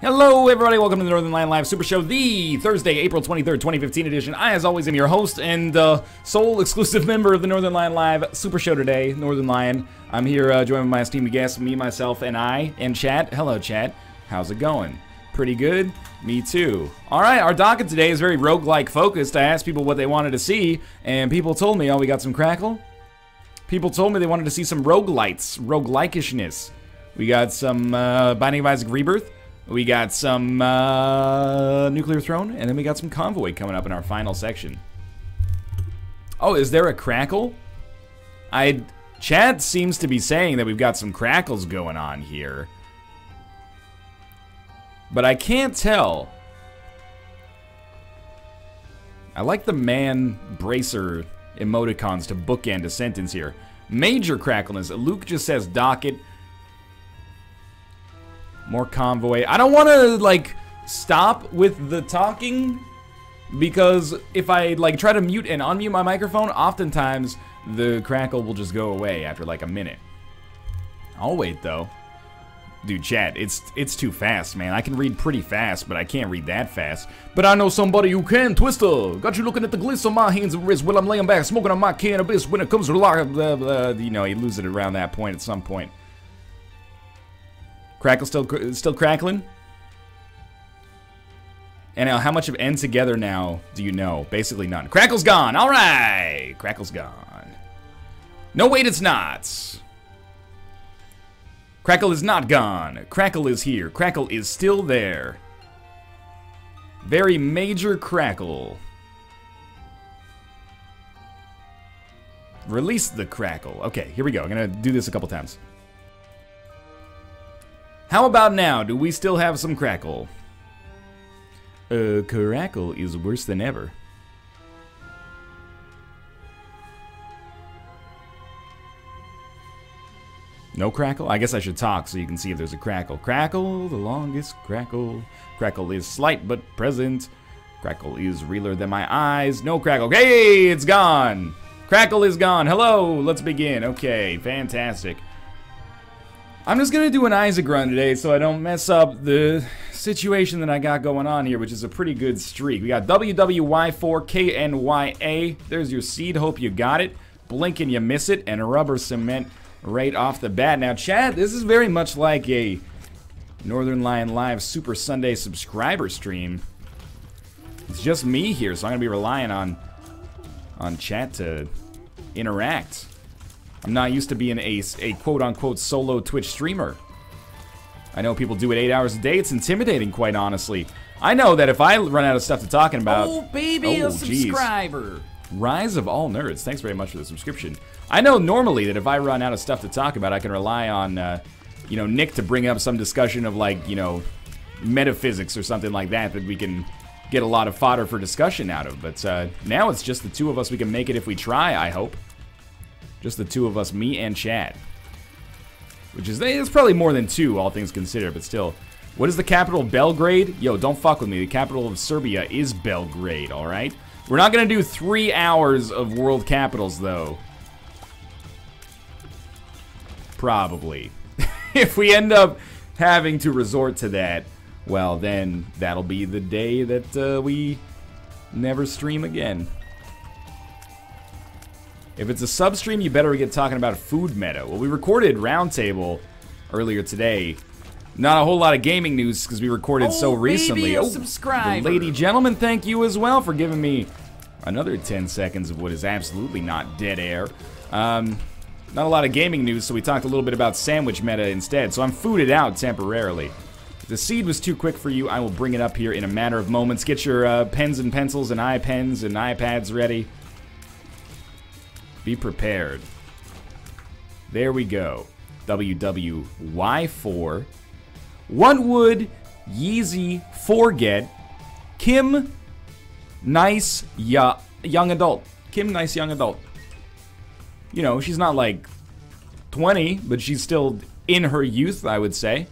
Hello everybody, welcome to the Northern Lion Live Super Show, the Thursday, April 23rd, 2015 edition. I, as always, am your host and sole exclusive member of the Northern Lion Live Super Show today, Northern Lion. I'm here joined with my esteemed guests, me, myself, and I, and chat. Hello, chat. How's it going? Pretty good? Me too. Alright, our docket today is very roguelike focused. I asked people what they wanted to see, and people told me, oh, we got some Crackle? People told me they wanted to see some roguelites, roguelike-ishness. We got some Binding of Isaac Rebirth. We got some Nuclear Throne, and then we got some Convoy coming up in our final section. Oh, is there a Crackle? Chat seems to be saying that we've got some Crackles going on here. But I can't tell. I like the man bracer emoticons to bookend a sentence here. Major Crackleness. Luke just says Docket. More Convoy. I don't want to, like, stop with the talking, because if I, like, try to mute and unmute my microphone, oftentimes the Crackle will just go away after, like, a minute. I'll wait, though. Dude, chat, it's too fast, man. I can read pretty fast, but I can't read that fast. But I know somebody who can, Twister. Got you looking at the gliss on my hands and wrists while I'm laying back smoking on my cannabis. When it comes to you know, you lose it around that point at some point. Crackle still crackling? And now, how much of N together now do you know? Basically none. Crackle's gone. All right. Crackle's gone. No, wait, it's not. Crackle is not gone. Crackle is here. Crackle is still there. Very major Crackle. Release the Crackle. Okay, here we go. I'm gonna do this a couple times. How about now? Do we still have some Crackle? Crackle is worse than ever. No Crackle? I guess I should talk so you can see if there's a Crackle. Crackle, the longest Crackle. Crackle is slight but present. Crackle is realer than my eyes. No Crackle. Hey, it's gone. Crackle is gone. Hello, let's begin. Okay, fantastic. I'm just gonna do an Isaac run today so I don't mess up the situation that I got going on here, which is a pretty good streak. We got WWY4KNYA. There's your seed. Hope you got it. Blink and you miss it. And rubber cement right off the bat. Now, chat, this is very much like a Northern Lion Live Super Sunday subscriber stream. It's just me here, so I'm gonna be relying on chat to interact. I'm not used to being a quote-unquote solo Twitch streamer. I know people do it 8 hours a day. It's intimidating, quite honestly. I know that if I run out of stuff to talk about... Oh, baby, a subscriber. Rise of all nerds. Thanks very much for the subscription. I know normally that if I run out of stuff to talk about, I can rely on, you know, Nick to bring up some discussion of, like, you know, metaphysics or something like that we can get a lot of fodder for discussion out of. But now it's just the two of us. We can make it if we try, I hope. Just the two of us, me and Chad. Which is, it's probably more than two, all things considered, but still. What is the capital? Belgrade? Yo, don't fuck with me. The capital of Serbia is Belgrade, alright? We're not gonna do 3 hours of world capitals, though. Probably. If we end up having to resort to that, well, then that'll be the day that we never stream again. If it's a sub-stream, you better get talking about food meta. Well, we recorded Roundtable earlier today. Not a whole lot of gaming news because we recorded so recently. Oh, subscriber. Lady gentlemen, thank you as well for giving me another 10 seconds of what is absolutely not dead air. Not a lot of gaming news, so we talked a little bit about sandwich meta instead. So I'm fooded out temporarily. If the seed was too quick for you, I will bring it up here in a matter of moments. Get your pens and pencils and iPens and iPads ready. Be prepared. There we go. WWY4. What would Yeezy forget? Kim Nice Young Adult. Kim Nice Young Adult. You know, she's not like 20, but she's still in her youth, I would say.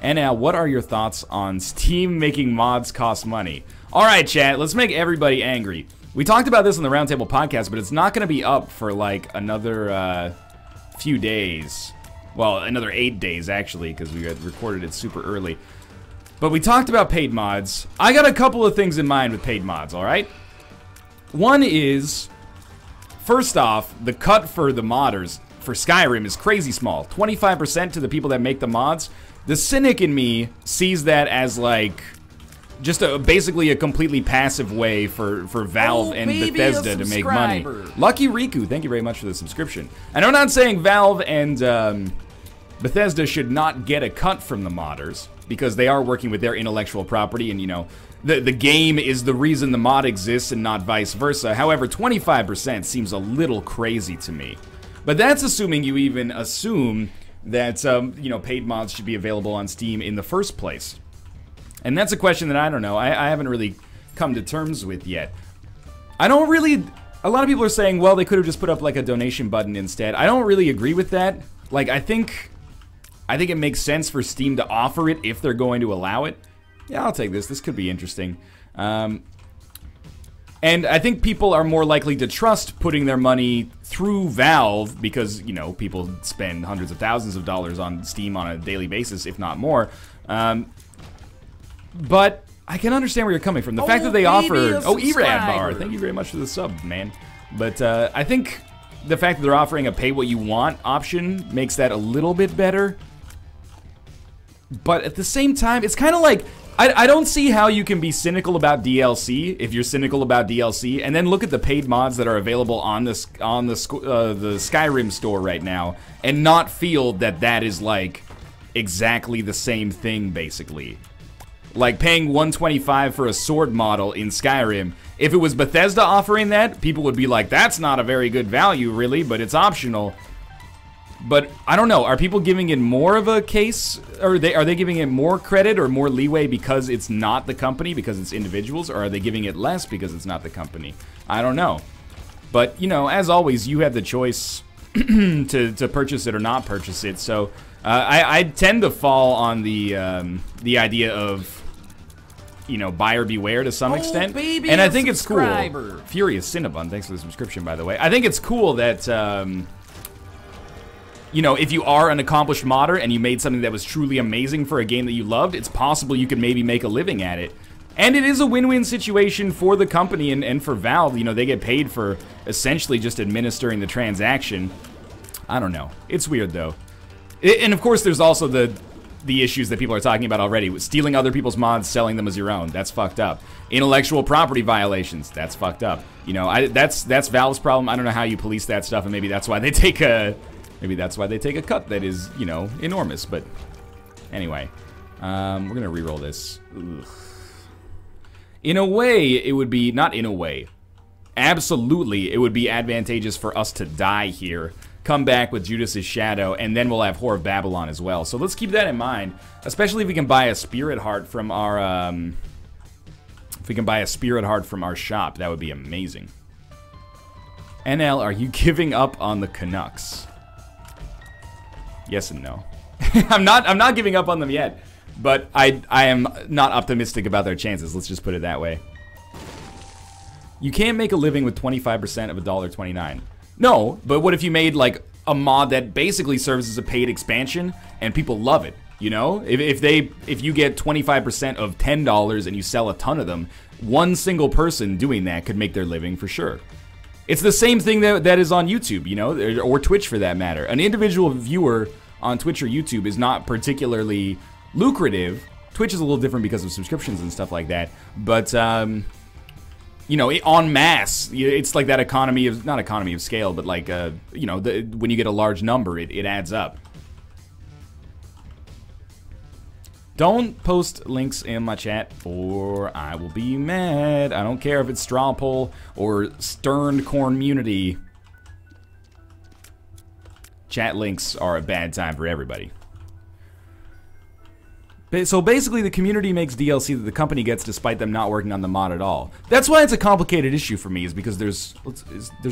And now, what are your thoughts on Steam making mods cost money? Alright, chat, let's make everybody angry. We talked about this on the Roundtable podcast, but it's not going to be up for like another few days. Well, another 8 days, actually, because we had recorded it super early. But we talked about paid mods. I got a couple of things in mind with paid mods, alright? One is, first off, the cut for the modders for Skyrim is crazy small. 25% to the people that make the mods. The cynic in me sees that as, like, just basically a completely passive way for Valve and Bethesda to make money. Lucky Riku, thank you very much for the subscription. And I'm not saying Valve and Bethesda should not get a cut from the modders, because they are working with their intellectual property, and, you know, the game is the reason the mod exists and not vice versa. However, 25% seems a little crazy to me. But that's assuming you even assume that, you know, paid mods should be available on Steam in the first place. And that's a question that I don't know. I haven't really come to terms with yet. I don't really... A lot of people are saying, well, they could have just put up, like, a donation button instead. I don't really agree with that. Like, I think it makes sense for Steam to offer it if they're going to allow it. Yeah, I'll take this. This could be interesting. And I think people are more likely to trust putting their money through Valve because, you know, people spend hundreds of thousands of dollars on Steam on a daily basis, if not more. But I can understand where you're coming from. The fact that they offer... Oh, Erad Bar, thank you very much for the sub, man. But I think the fact that they're offering a pay what you want option makes that a little bit better. But at the same time, it's kind of like... I don't see how you can be cynical about DLC if you're cynical about DLC, and then look at the paid mods that are available on the Skyrim store right now, and not feel that that is like exactly the same thing, basically. Like paying $125 for a sword model in Skyrim. If it was Bethesda offering that, people would be like, "That's not a very good value, really, but it's optional." But I don't know. Are people giving it more of a case, or are they giving it more credit or more leeway because it's not the company, because it's individuals, or are they giving it less because it's not the company? I don't know. But you know, as always, you have the choice to purchase it or not purchase it. So I tend to fall on the idea of, you know, buyer beware to some extent, and I think it's cool. Furious Cinnabon, thanks for the subscription, by the way. I think it's cool that. You know, if you are an accomplished modder and you made something that was truly amazing for a game that you loved, it's possible you could maybe make a living at it. And it is a win-win situation for the company and for Valve. You know, they get paid for essentially just administering the transaction. I don't know. It's weird, though. And of course, there's also the issues that people are talking about already. With stealing other people's mods, selling them as your own. That's fucked up. Intellectual property violations. That's fucked up. You know, that's Valve's problem. I don't know how you police that stuff, and maybe that's why they take a... Maybe that's why they take a cut that is, you know, enormous. But anyway, we're gonna re-roll this. Ugh. In a way, it would be, not in a way, absolutely, it would be advantageous for us to die here, come back with Judas's Shadow, and then we'll have Whore of Babylon as well. So let's keep that in mind, especially if we can buy a Spirit Heart from our, shop. That would be amazing. NL, are you giving up on the Canucks? Yes and no. I'm not giving up on them yet, but I am not optimistic about their chances. Let's just put it that way. You can't make a living with 25% of $1.29. No, but what if you made like a mod that basically serves as a paid expansion and people love it? You know, if you get 25% of $10 and you sell a ton of them, one single person doing that could make their living for sure. It's the same thing that is on YouTube, you know, or Twitch for that matter. An individual viewer on Twitch or YouTube is not particularly lucrative. Twitch is a little different because of subscriptions and stuff like that. But, you know, en masse, it's like that economy of, not economy of scale, but like, you know, when you get a large number, it adds up. Don't post links in my chat or I will be mad. I don't care if it's straw poll or stern community. Chat links are a bad time for everybody. So basically the community makes DLC that the company gets despite them not working on the mod at all. That's why it's a complicated issue for me, is because there's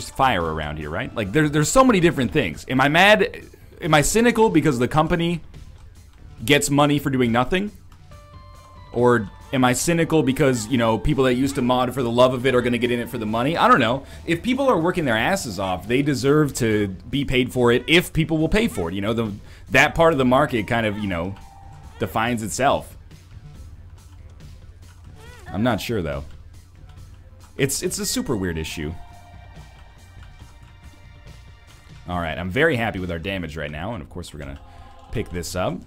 fire around here, right? Like there's so many different things. Am I mad? Am I cynical because the company gets money for doing nothing? Or am I cynical because, you know, people that used to mod for the love of it are going to get in it for the money? I don't know. If people are working their asses off, they deserve to be paid for it if people will pay for it. You know, that part of the market kind of, you know, defines itself. I'm not sure, though. It's a super weird issue. Alright, I'm very happy with our damage right now, and of course we're gonna pick this up.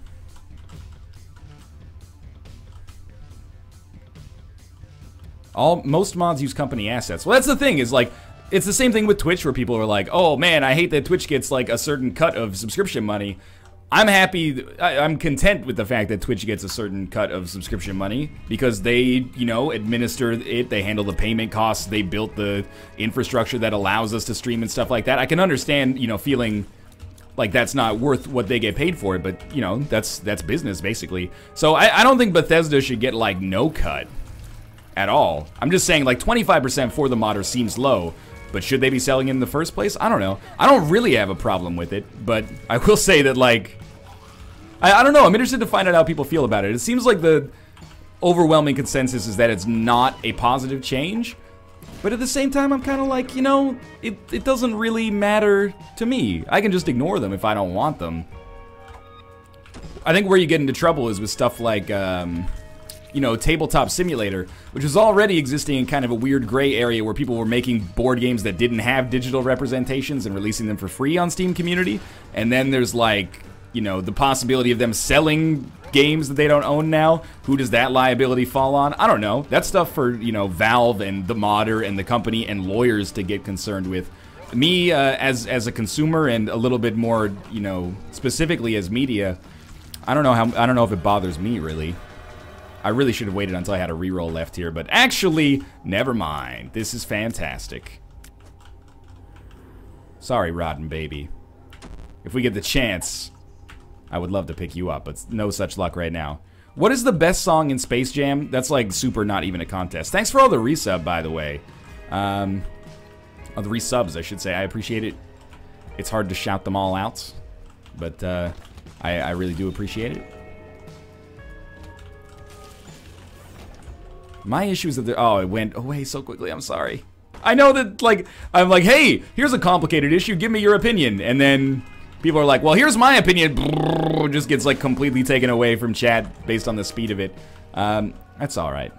Most mods use company assets. Well, that's the thing, is like, it's the same thing with Twitch where people are like, oh man, I hate that Twitch gets like a certain cut of subscription money. I'm happy, I'm content with the fact that Twitch gets a certain cut of subscription money because they, you know, administer it, they handle the payment costs, they built the infrastructure that allows us to stream and stuff like that. I can understand, you know, feeling like that's not worth what they get paid for it, but, you know, that's business, basically. So I don't think Bethesda should get, like, no cut at all. I'm just saying, like, 25% for the modder seems low. But should they be selling it in the first place? I don't know. I don't really have a problem with it, but I will say that, like, I don't know. I'm interested to find out how people feel about it. It seems like the overwhelming consensus is that it's not a positive change, but at the same time, I'm kind of like, you know, it doesn't really matter to me. I can just ignore them if I don't want them. I think where you get into trouble is with stuff like, you know, Tabletop Simulator, which was already existing in kind of a weird gray area where people were making board games that didn't have digital representations and releasing them for free on Steam Community. And then there's like, you know, the possibility of them selling games that they don't own now. Who does that liability fall on? I don't know. That's stuff for, you know, Valve and the modder and the company and lawyers to get concerned with. Me, as a consumer and a little bit more, you know, specifically as media, I don't know if it bothers me, really. I really should have waited until I had a reroll left here, but actually, never mind. This is fantastic. Sorry, Rotten Baby. If we get the chance, I would love to pick you up, but no such luck right now. What is the best song in Space Jam? That's like super not even a contest. Thanks for all the resub, by the way. The resubs, I should say. I appreciate it. It's hard to shout them all out, but I really do appreciate it. My issue is that it went away so quickly, I'm sorry. I know that, like, I'm like, hey, here's a complicated issue, give me your opinion. And then people are like, well, here's my opinion. Just gets, like, completely taken away from chat based on the speed of it. That's alright.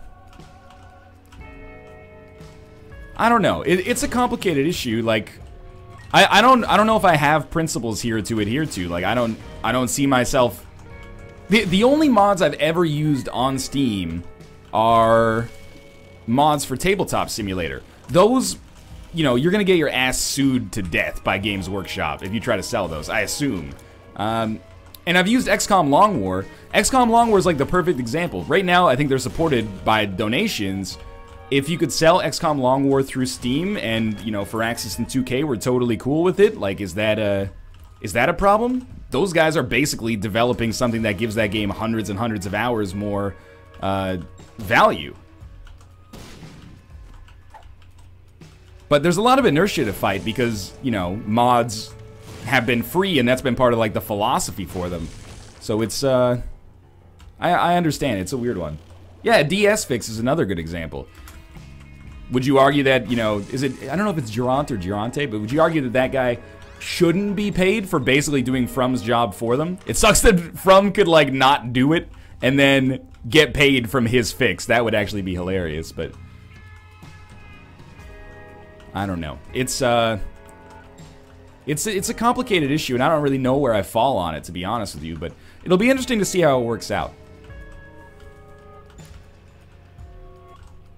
I don't know. It's a complicated issue, like, I don't know if I have principles here to adhere to. Like, I don't see myself... The only mods I've ever used on Steam are mods for Tabletop Simulator. Those, you know, you're gonna get your ass sued to death by Games Workshop if you try to sell those, I assume. And I've used XCOM Long War. XCOM Long War is like the perfect example. Right now, I think they're supported by donations. If you could sell XCOM Long War through Steam and, you know, for Axis and 2K, we're totally cool with it. Like, is that a problem? Those guys are basically developing something that gives that game hundreds and hundreds of hours more value. But there's a lot of inertia to fight because, you know, mods have been free and that's been part of, like, the philosophy for them. So it's, I understand. It's a weird one. Yeah, DS Fix is another good example. Would you argue that, you know, is it, I don't know if it's Durant or Durante, but would you argue that that guy shouldn't be paid for basically doing From's job for them? It sucks that From could, like, not do it and then get paid from his fix. That would actually be hilarious, but I don't know. It's a complicated issue, and I don't really know where I fall on it, to be honest with you, but it'll be interesting to see how it works out.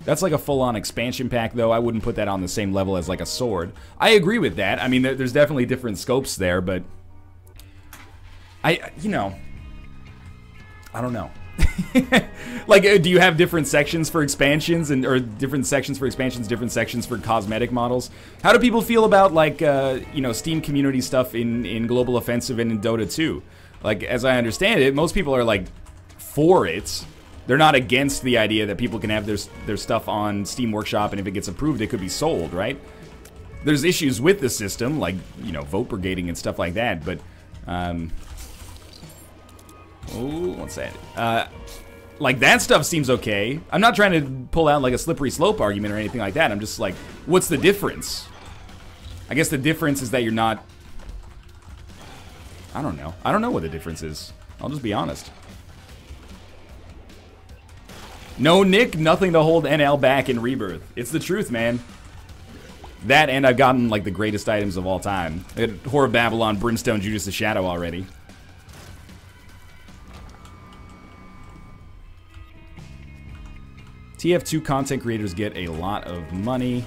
That's like a full-on expansion pack, though. I wouldn't put that on the same level as, like, a sword. I agree with that. I mean, there's definitely different scopes there, but you know, I don't know. Like, do you have different sections for expansions or different sections for expansions, different sections for cosmetic models? How do people feel about, like, you know, Steam community stuff in Global Offensive and in Dota 2? Like, as I understand it, most people are, like, for it. They're not against the idea that people can have their stuff on Steam Workshop, and if it gets approved, it could be sold, right? There's issues with the system, like, you know, vote brigading and stuff like that, but, oh, what's that? Like, that stuff seems okay. I'm not trying to pull out, like, a slippery slope argument or anything like that. I'm just like, what's the difference? I guess the difference is that you're not... I don't know. I don't know what the difference is. I'll just be honest. No, Nick, nothing to hold NL back in Rebirth. It's the truth, man. That, and I've gotten, like, the greatest items of all time. I had Whore of Babylon, Brimstone, Judas the Shadow already. TF2 content creators get a lot of money.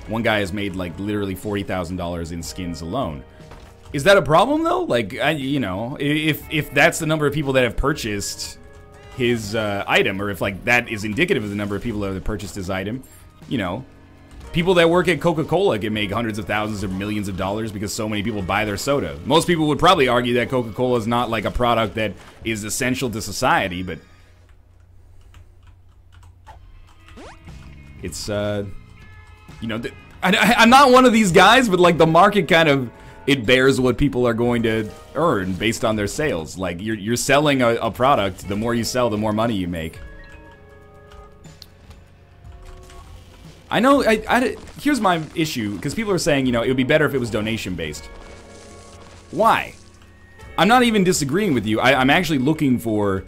One guy has made, like, literally $40,000 in skins alone. Is that a problem, though? Like, you know, if that's the number of people that have purchased his item, or if, like, that is indicative of the number of people that have purchased his item, you know, people that work at Coca-Cola can make hundreds of thousands or millions of dollars because so many people buy their soda. Most people would probably argue that Coca-Cola is not, like, a product that is essential to society, but it's, you know, I'm not one of these guys, but, like, the market kind of, it bears what people are going to earn based on their sales. Like, you're selling a product. The more you sell, the more money you make. I know, here's my issue, because people are saying, you know, it would be better if it was donation-based. Why? I'm not even disagreeing with you. I'm actually looking for,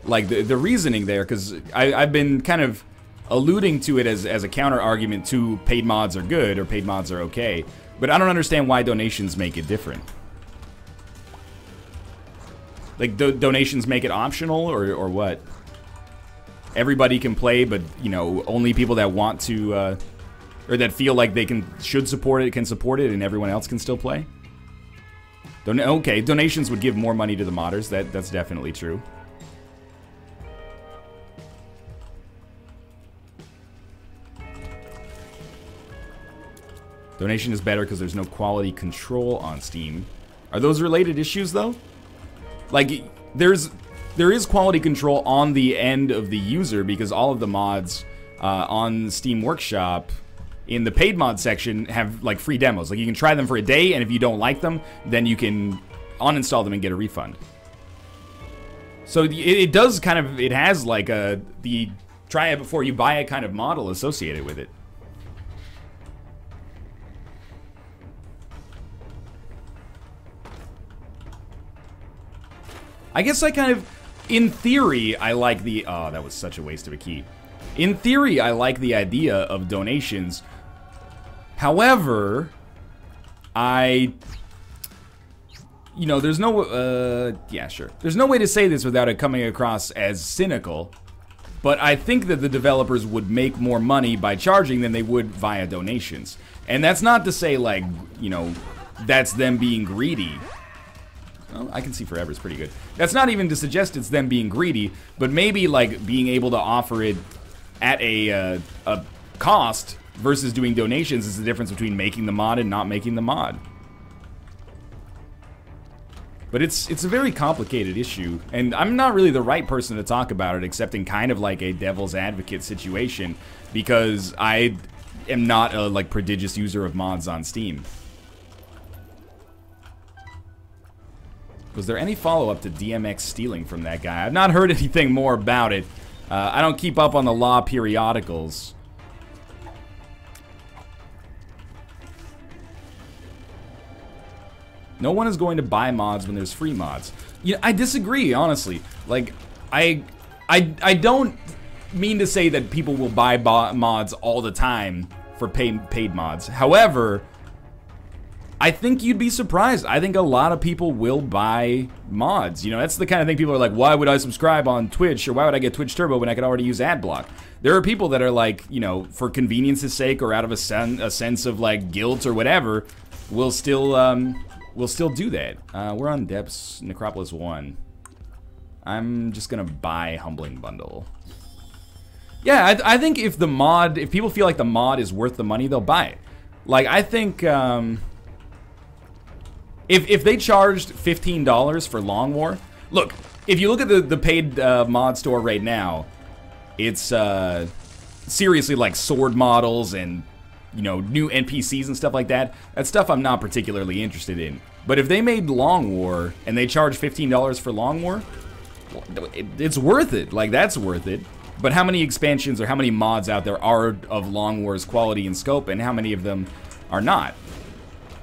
like, the reasoning there, because I've been kind of alluding to it as a counter-argument to paid mods are good, or paid mods are okay. But I don't understand why donations make it different. Like, donations make it optional, or what? Everybody can play, but, you know, only people that want to, or that feel like they should support it can support it, and everyone else can still play? Okay, donations would give more money to the modders. That's definitely true. Donation is better because there's no quality control on Steam. Are those related issues, though? Like, there is quality control on the end of the user because all of the mods on Steam Workshop in the paid mod section have, like, free demos. Like, you can try them for a day, and if you don't like them, then you can uninstall them and get a refund. So it does kind of, it has, like, the try it before you buy it kind of model associated with it. I guess I kind of, in theory, I like the, oh, that was such a waste of a key. In theory, I like the idea of donations. However, you know, there's no, yeah, sure. There's no way to say this without it coming across as cynical, but I think that the developers would make more money by charging than they would via donations. And that's not to say, like, you know, that's them being greedy. Well, I can see forever is pretty good. That's not even to suggest it's them being greedy, but maybe, like, being able to offer it at a cost versus doing donations is the difference between making the mod and not making the mod. But it's a very complicated issue, and I'm not really the right person to talk about it, except in kind of like a devil's advocate situation, because I am not a, like, prodigious user of mods on Steam. Was there any follow-up to DMX stealing from that guy? I've not heard anything more about it. I don't keep up on the law periodicals. No one is going to buy mods when there's free mods. Yeah, I disagree, honestly. Like, I don't mean to say that people will buy mods all the time for paid mods. However, I think you'd be surprised. I think a lot of people will buy mods. You know, that's the kind of thing people are like, why would I subscribe on Twitch? Or why would I get Twitch Turbo when I could already use Adblock? There are people that are like, you know, for convenience's sake or out of a sense of, like, guilt or whatever, will still do that. We're on Depths Necropolis 1. I'm just gonna buy Humbling Bundle. Yeah, I think if people feel like the mod is worth the money, they'll buy it. Like, I think, if they charged $15 for Long War, look, if you look at the paid mod store right now, it's seriously like sword models and, you know, new NPCs and stuff like that. That stuff I'm not particularly interested in. But if they made Long War and they charged $15 for Long War, it's worth it. Like, that's worth it. But how many expansions or how many mods out there are of Long War's quality and scope, and how many of them are not?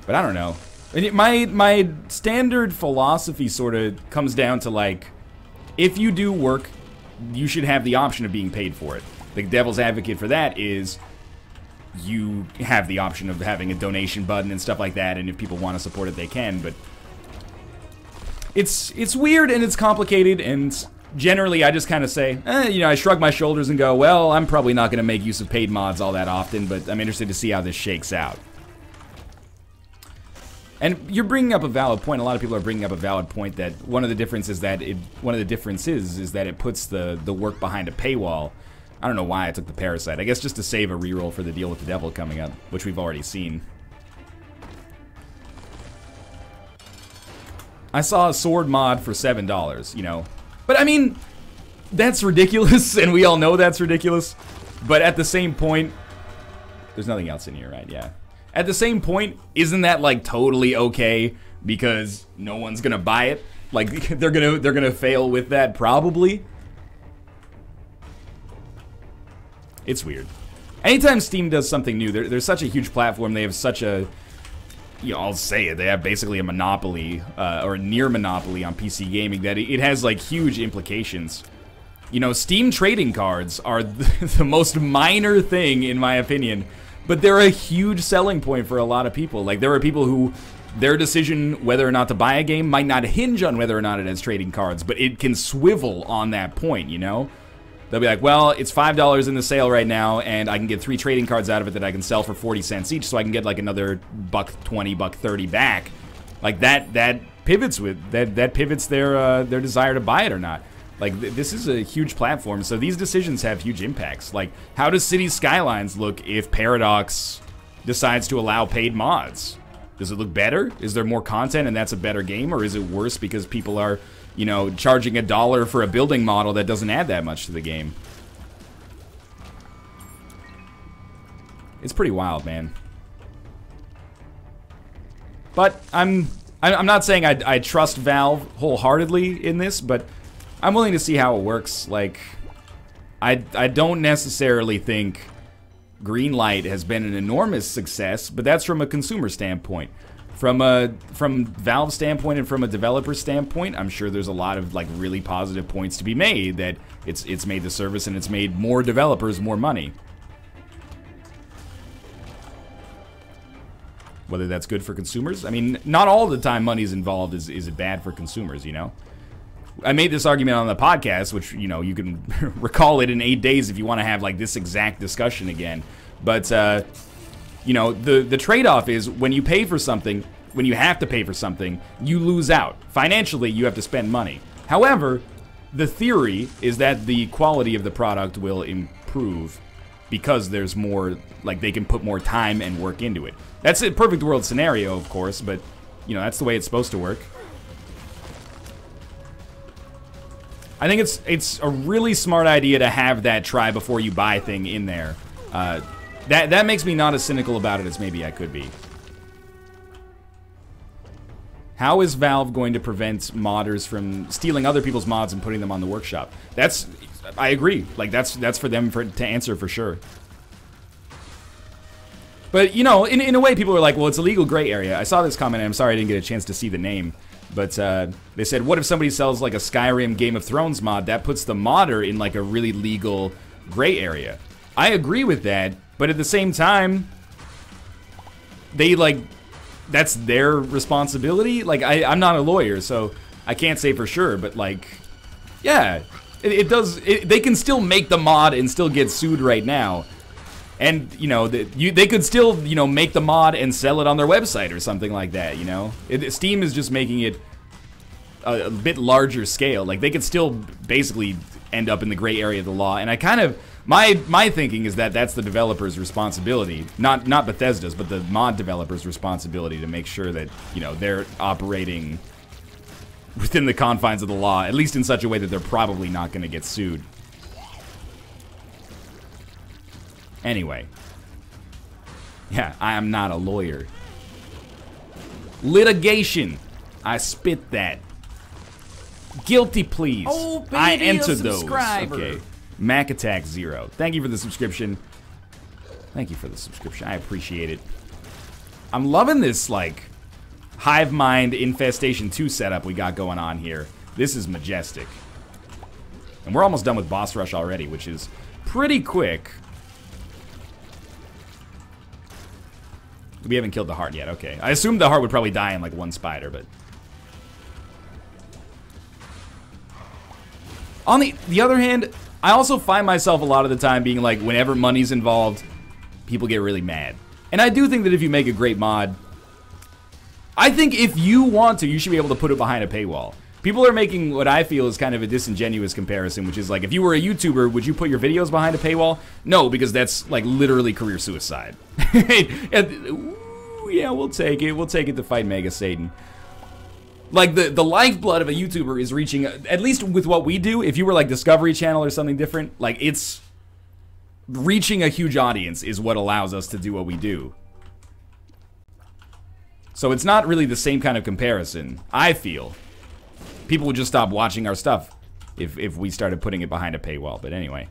But I don't know. And my standard philosophy sort of comes down to, like, if you do work, you should have the option of being paid for it. The devil's advocate for that is you have the option of having a donation button and stuff like that, and if people want to support it, they can, but it's weird and it's complicated, and generally I just kind of say, you know, I shrug my shoulders and go, well, I'm probably not going to make use of paid mods all that often, but I'm interested to see how this shakes out. And you're bringing up a valid point. A lot of people are bringing up a valid point that one of the differences is that it puts the work behind a paywall. I don't know why I took the Parasite. I guess just to save a reroll for the Deal with the Devil coming up, which we've already seen. I saw a sword mod for $7, you know. But I mean, that's ridiculous, and we all know that's ridiculous. But at the same point, there's nothing else in here, right? Yeah. At the same point, isn't that like totally okay because no one's gonna buy it? Like they're gonna fail with that probably. It's weird. Anytime Steam does something new, they're such a huge platform. They have such a, you know, I'll say it. They have basically a monopoly or a near monopoly on PC gaming that it has like huge implications. You know, Steam trading cards are the most minor thing in my opinion. But they're a huge selling point for a lot of people. Like, there are people who, their decision whether or not to buy a game might not hinge on whether or not it has trading cards, but it can swivel on that point, you know? They'll be like, well, it's $5 in the sale right now, and I can get 3 trading cards out of it that I can sell for 40 cents each, so I can get like another $1.20, $1.30 back. Like, that pivots their desire to buy it or not. Like, this is a huge platform, so these decisions have huge impacts. Like, how does Cities Skylines look if Paradox decides to allow paid mods? Does it look better? Is there more content and that's a better game? Or is it worse because people are, you know, charging $1 for a building model that doesn't add that much to the game? It's pretty wild, man. But I'm not saying I trust Valve wholeheartedly in this, but I'm willing to see how it works. Like, I don't necessarily think Greenlight has been an enormous success, but that's from a consumer standpoint. From Valve's standpoint and from a developer standpoint, I'm sure there's a lot of like really positive points to be made that it's made the service and it's made more developers more money. Whether that's good for consumers, I mean, not all the time money's involved is it bad for consumers, you know? I made this argument on the podcast, which, you know, you can recall it in 8 days if you want to have, like, this exact discussion again. But, you know, the trade-off is when you pay for something, when you have to pay for something, you lose out. Financially, you have to spend money. However, the theory is that the quality of the product will improve because there's more, like, they can put more time and work into it. That's a perfect world scenario, of course, but, you know, that's the way it's supposed to work. I think it's a really smart idea to have that try before you buy thing in there. That makes me not as cynical about it as maybe I could be. How is Valve going to prevent modders from stealing other people's mods and putting them on the workshop? I agree. Like that's for them to answer for sure. But you know, in a way, people are like, well, it's a legal gray area. I saw this comment, and I'm sorry I didn't get a chance to see the name. But they said, what if somebody sells like a Skyrim Game of Thrones mod? That puts the modder in like a really legal gray area. I agree with that, but at the same time, they like, that's their responsibility. Like, I'm not a lawyer, so I can't say for sure, but like, yeah, they can still make the mod and still get sued right now. And, you know, they could still, you know, make the mod and sell it on their website or something like that, you know? Steam is just making it a bit larger scale. Like, they could still basically end up in the gray area of the law. And I kind of, my thinking is that that's the developer's responsibility. Not Bethesda's, but the mod developer's responsibility to make sure that, you know, they're operating within the confines of the law, at least in such a way that they're probably not going to get sued. Anyway. Yeah, I am not a lawyer. Litigation. I spit that. Guilty pleas. Oh, baby, I entered those. Subscriber. Okay. Mac Attack 0. Thank you for the subscription. Thank you for the subscription. I appreciate it. I'm loving this, like, Hive Mind Infestation 2 setup we got going on here. This is majestic. And we're almost done with boss rush already, which is pretty quick. We haven't killed the heart yet, okay. I assumed the heart would probably die in like one spider, but... On the other hand, I also find myself a lot of the time being like, whenever money's involved, people get really mad. And I do think that if you make a great mod, I think if you want to, you should be able to put it behind a paywall. People are making what I feel is kind of a disingenuous comparison, which is like, if you were a YouTuber, would you put your videos behind a paywall? No, because that's like literally career suicide. Yeah, we'll take it. We'll take it to fight Mega Satan. Like, the lifeblood of a YouTuber is reaching, at least with what we do, if you were like Discovery Channel or something different, like, it's reaching a huge audience is what allows us to do what we do. So it's not really the same kind of comparison, I feel. People would just stop watching our stuff if we started putting it behind a paywall, but anyway.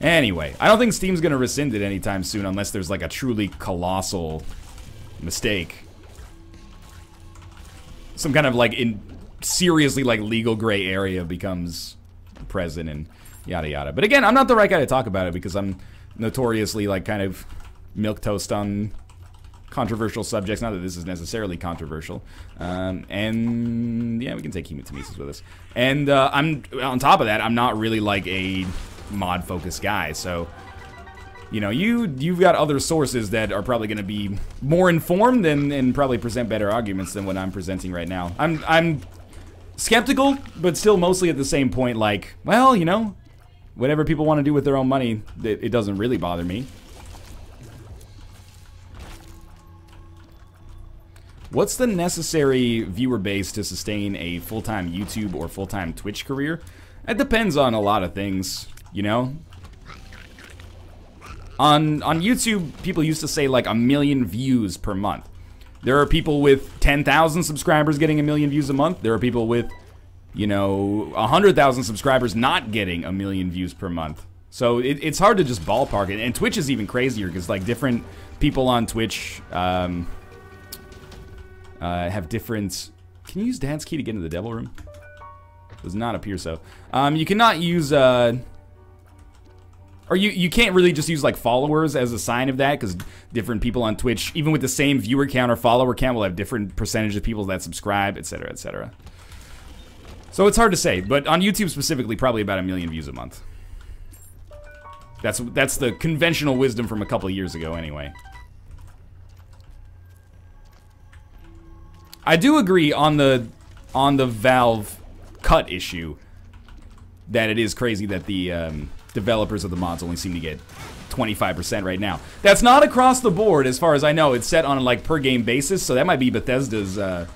Anyway, I don't think Steam's gonna rescind it anytime soon unless there's like a truly colossal mistake. Some kind of like seriously like legal gray area becomes present and yada yada. But again, I'm not the right guy to talk about it because I'm notoriously like kind of milquetoast on controversial subjects. Not that this is necessarily controversial. And yeah, we can take hematemesis with us. And I'm on top of that, I'm not really like a mod focused guy, so you know, you've got other sources that are probably going to be more informed and probably present better arguments than what I'm presenting right now. I'm skeptical, but still mostly at the same point, like, well, you know, whatever people want to do with their own money, it doesn't really bother me. What's the necessary viewer base to sustain a full-time YouTube or full-time Twitch career? It depends on a lot of things, you know? On YouTube, people used to say like 1 million views per month. There are people with 10,000 subscribers getting 1 million views a month. There are people with, you know, 100,000 subscribers not getting 1 million views per month. So it's hard to just ballpark it. And Twitch is even crazier because like different people on Twitch have different... Can you use Dad's key to get into the devil room? Does not appear so. You cannot use... Or you can't really just use like followers as a sign of that, because different people on Twitch, even with the same viewer count or follower count, will have different percentage of people that subscribe, etc., etc. So it's hard to say, but on YouTube specifically, probably about 1 million views a month. That's the conventional wisdom from a couple of years ago, anyway. I do agree on the Valve cut issue that it is crazy that the developers of the mods only seem to get 25% right now. That's not across the board, as far as I know. It's set on a like per game basis, so that might be Bethesda's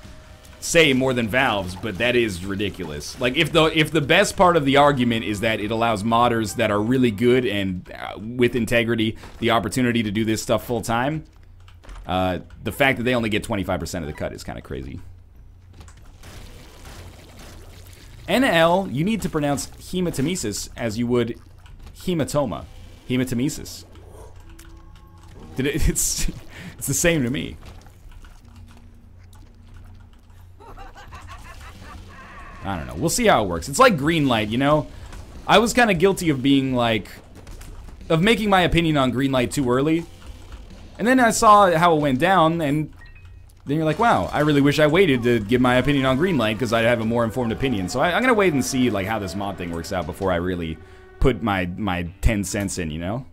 say more than Valve's, but that is ridiculous. Like if the best part of the argument is that it allows modders that are really good and with integrity the opportunity to do this stuff full time, the fact that they only get 25% of the cut is kind of crazy. NL, you need to pronounce hematemesis as you would hematoma. Hematemesis. It's the same to me. I don't know. We'll see how it works. It's like Greenlight, you know? I was kind of guilty of being like... of making my opinion on Greenlight too early. And then I saw how it went down, and then you're like, wow, I really wish I waited to give my opinion on Greenlight because I'd have a more informed opinion. So I'm gonna wait and see like how this mod thing works out before I really put my 10 cents in, you know?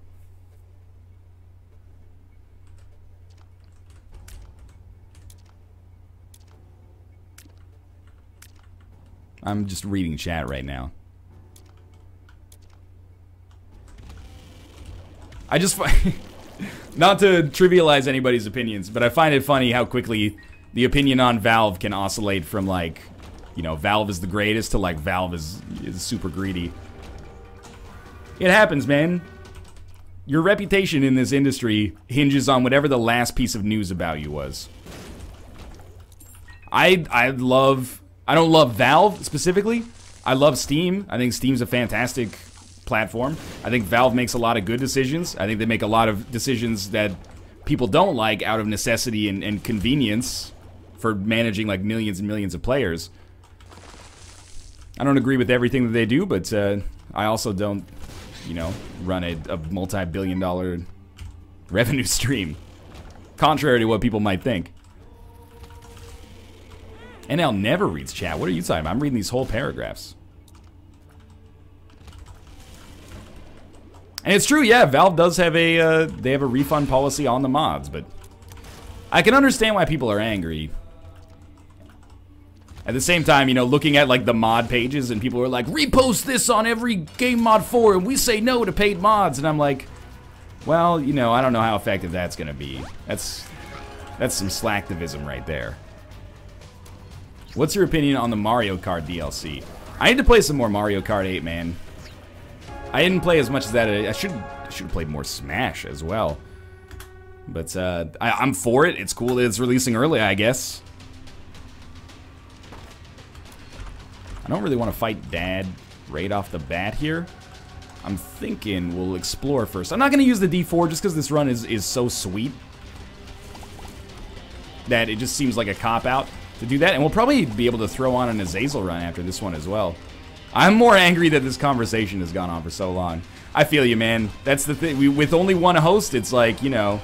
I'm just reading chat right now. I just... Not to trivialize anybody's opinions, but I find it funny how quickly the opinion on Valve can oscillate from like, you know, Valve is the greatest to like Valve is super greedy. It happens, man. Your reputation in this industry hinges on whatever the last piece of news about you was. I don't love Valve specifically. I love Steam. I think Steam's a fantastic platform. I think Valve makes a lot of good decisions. I think they make a lot of decisions that people don't like out of necessity and convenience for managing like millions and millions of players. I don't agree with everything that they do, but I also don't, you know, run a multi-billion-dollar revenue stream, contrary to what people might think. NL never reads chat. What are you talking about? I'm reading these whole paragraphs. And it's true, yeah, Valve does have a, they have a refund policy on the mods, but I can understand why people are angry. At the same time, you know, looking at like the mod pages and people are like, repost this on every Game Mod 4 and we say no to paid mods, and I'm like, well, you know, I don't know how effective that's gonna be. That's some slacktivism right there. What's your opinion on the Mario Kart DLC? I need to play some more Mario Kart 8, man. I didn't play as much as that. I should have played more Smash as well. But I'm for it. It's cool that it's releasing early, I guess. I don't really want to fight Dad right off the bat here. I'm thinking we'll explore first. I'm not going to use the D4 just because this run is so sweet that it just seems like a cop-out to do that. And we'll probably be able to throw on an Azazel run after this one as well. I'm more angry that this conversation has gone on for so long. I feel you, man. That's the thing. With only one host, it's like, you know,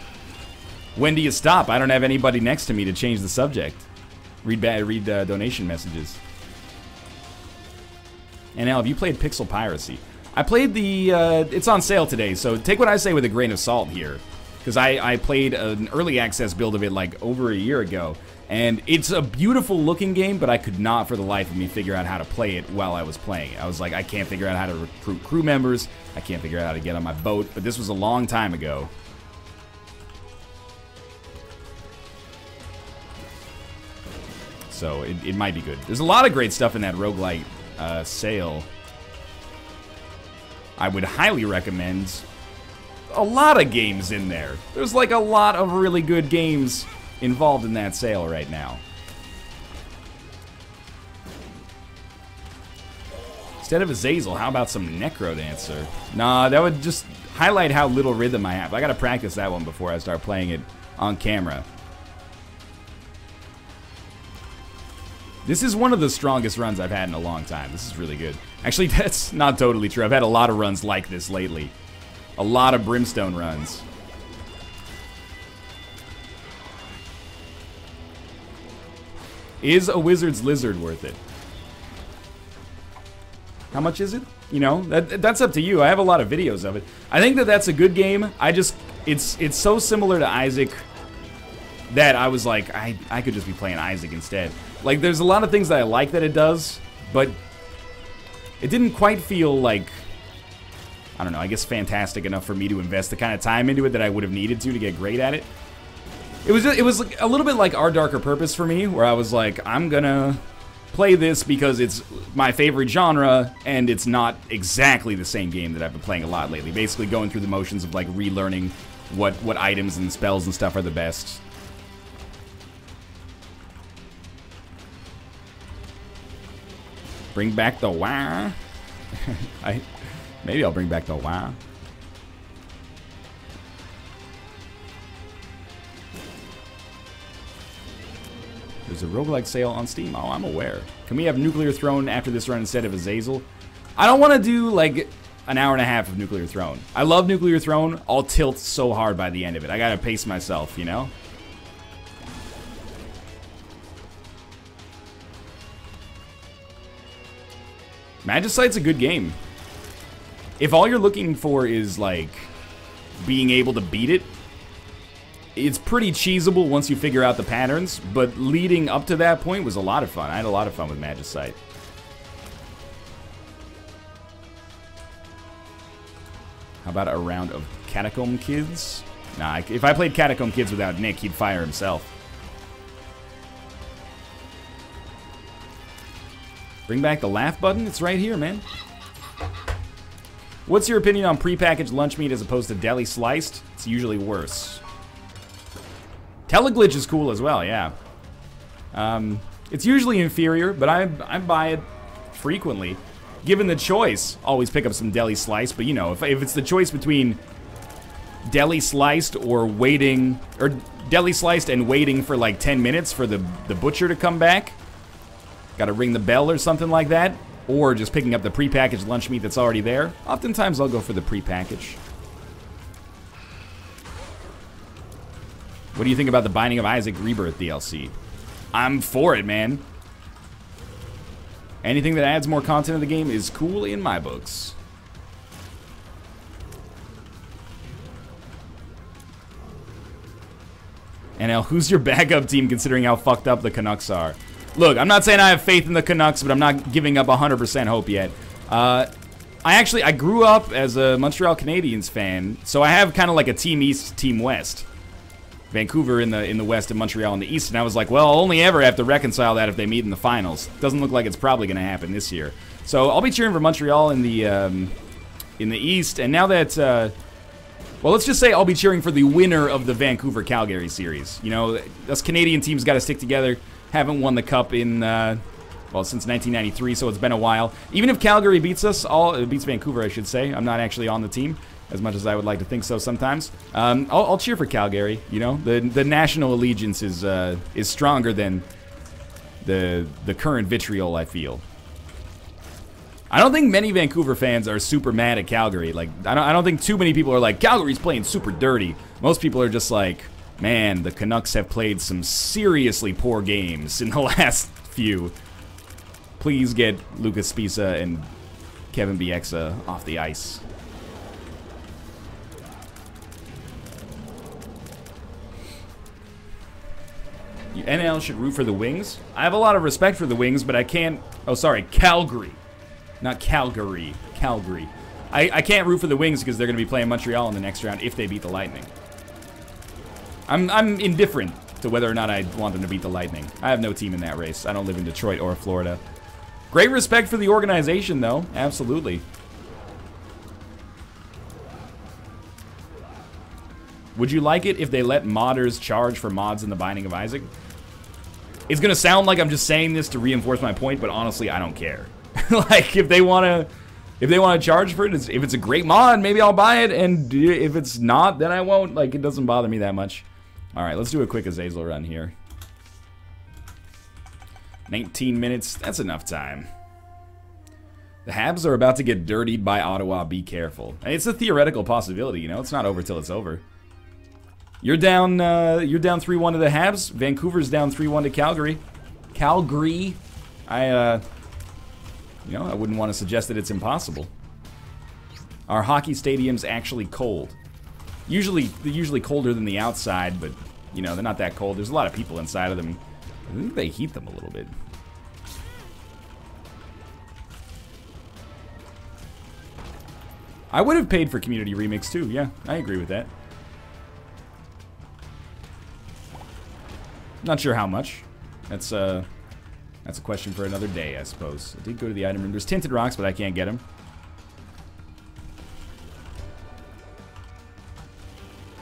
when do you stop? I don't have anybody next to me to change the subject. Read donation messages. And now, have you played Pixel Piracy? I played the, it's on sale today, so take what I say with a grain of salt here. Because I played an early access build of it like over a year ago. And it's a beautiful looking game, but I could not for the life of me figure out how to play it while I was playing it. I was like, I can't figure out how to recruit crew members. I can't figure out how to get on my boat. But this was a long time ago. So it might be good. There's a lot of great stuff in that roguelite sale. I would highly recommend a lot of games in there. There's like a lot of really good games involved in that sale right now. Instead of Azazel, how about some Necrodancer? Nah, that would just highlight how little rhythm I have. I gotta practice that one before I start playing it on camera. This is one of the strongest runs I've had in a long time. This is really good. Actually, that's not totally true. I've had a lot of runs like this lately. A lot of Brimstone runs. Is a Wizard's Lizard worth it? How much is it? You know, that's up to you. I have a lot of videos of it. I think that that's a good game. I just, it's so similar to Isaac that I was like, I could just be playing Isaac instead. Like, there's a lot of things that I like that it does, but it didn't quite feel like, I don't know, I guess fantastic enough for me to invest the kind of time into it that I would have needed to get great at it. It was a little bit like Our Darker Purpose for me, where I was like, I'm gonna play this because it's my favorite genre, and it's not exactly the same game that I've been playing a lot lately. Basically going through the motions of like relearning what items and spells and stuff are the best. Bring back the wah. Maybe I'll bring back the wah. There's a roguelike sale on Steam. Oh, I'm aware. Can we have Nuclear Throne after this run instead of Azazel? I don't want to do like an hour and a half of Nuclear Throne. I love Nuclear Throne. I'll tilt so hard by the end of it. I gotta pace myself, you know? Magicite's a good game. If all you're looking for is like being able to beat it, it's pretty cheesable once you figure out the patterns, but leading up to that point was a lot of fun. I had a lot of fun with Magicite. How about a round of Catacomb Kids? Nah, if I played Catacomb Kids without Nick, he'd fire himself. Bring back the laugh button? It's right here, man. What's your opinion on prepackaged lunch meat as opposed to deli sliced? It's usually worse. Teleglitch is cool as well, yeah. It's usually inferior, but I buy it frequently. Given the choice, always pick up some deli slice, but you know, if it's the choice between deli sliced or waiting, or deli sliced and waiting for like 10 minutes for the butcher to come back. Gotta ring the bell or something like that. Or just picking up the prepackaged lunch meat that's already there. Oftentimes I'll go for the prepackaged. What do you think about the Binding of Isaac Rebirth DLC? I'm for it, man. Anything that adds more content to the game is cool in my books. NL, who's your backup team considering how fucked up the Canucks are? Look, I'm not saying I have faith in the Canucks, but I'm not giving up 100% hope yet. I grew up as a Montreal Canadiens fan, so I have kind of like a Team East, Team West. Vancouver in the West and Montreal in the East, and I was like, well, I'll only ever have to reconcile that if they meet in the finals. Doesn't look like it's probably going to happen this year. So I'll be cheering for Montreal in the East, and now that, well, let's just say I'll be cheering for the winner of the Vancouver-Calgary series. You know, us Canadian teams got to stick together. Haven't won the Cup in, well, since 1993, so it's been a while. Even if Calgary beats us, beats Vancouver, I should say. I'm not actually on the team, as much as I would like to think so sometimes. I'll cheer for Calgary. You know, the national allegiance is stronger than the current vitriol I feel. I don't think many Vancouver fans are super mad at Calgary. Like, I don't think too many people are like, Calgary's playing super dirty. Most people are just like, man, the Canucks have played some seriously poor games in the last few. Please get Lucas Spisa and Kevin Bieksa off the ice. NL should root for the Wings. I have a lot of respect for the Wings, but I can't... Oh, sorry, Calgary. Not Calgary. Calgary. I can't root for the Wings because they're going to be playing Montreal in the next round if they beat the Lightning. I'm indifferent to whether or not I want them to beat the Lightning. I have no team in that race. I don't live in Detroit or Florida. Great respect for the organization, though. Absolutely. Would you like it if they let modders charge for mods in the Binding of Isaac? It's gonna sound like I'm just saying this to reinforce my point, but honestly, I don't care. Like, if they wanna charge for it, if it's a great mod, maybe I'll buy it, and if it's not, then I won't. Like, it doesn't bother me that much. All right, let's do a quick Azazel run here. 19 minutes, that's enough time. The Habs are about to get dirtied by Ottawa, be careful. And it's a theoretical possibility, you know, it's not over till it's over. You're down 3-1 to the Habs. Vancouver's down 3-1 to Calgary. Calgary. You know, I wouldn't want to suggest that it's impossible. Are hockey stadiums actually cold? Usually, they're usually colder than the outside, but, you know, they're not that cold. There's a lot of people inside of them. I think they heat them a little bit. I would have paid for Community Remix too. Yeah, I agree with that. Not sure how much. That's a question for another day, I suppose. I did go to the item room. There's tinted rocks, but I can't get them.